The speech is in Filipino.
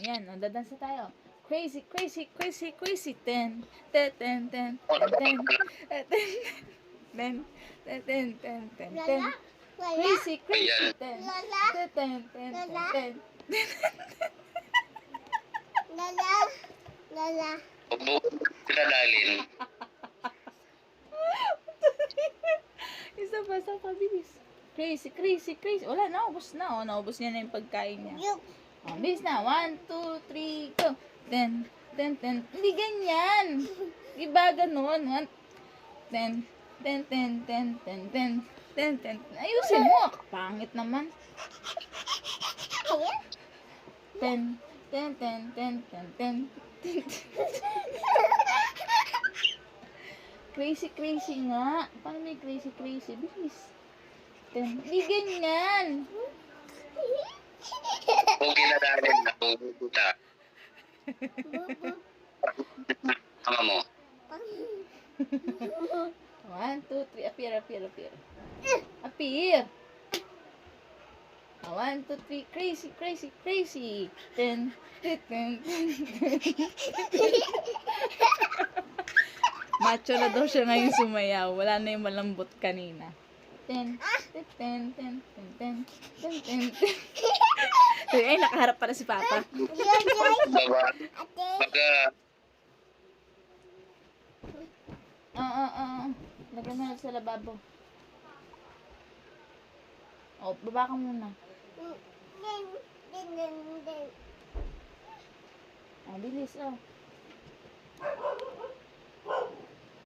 Yan, dadansa tayo. Crazy, crazy, crazy, crazy. Ten, ten, ten, ten, ten, ten, ten, ten, ten, ten, ten. Crazy, crazy, ten, ten, ten, ten, ten. Lalin. Isa pa, bilis. Crazy, crazy, crazy. Wala, naubos na. Oh, naubos niya na yung pagkain niya. Oh, bilis na. 1, 2, 3, go. Ten, ten, ten. Hindi ganyan. Iba ganun. 10, 10, 10, 10, 10, 10, 10, 10. Ayusin mo. Pangit naman. 10, 10, 10, 10, 10, 10. Crazy, crazy nga. Paano may crazy, crazy? Bilis. 10. Hindi ganyan. Okay na lalin. Nakubuta. Tama mo. 1, 2, 3. Appear. Appear. 1, 2, 3. Crazy, crazy, crazy. 10, 10, 10. Macho na daw siya ngayon sumayaw. Wala na yung malambot kanina. 10, 10, 10, 10, 10, 10, 10. Ay, nakaharap pala si Papa. Baba. Baga. Oo. Lagyan mo na sa lababo. O, baba ka muna. Bilis,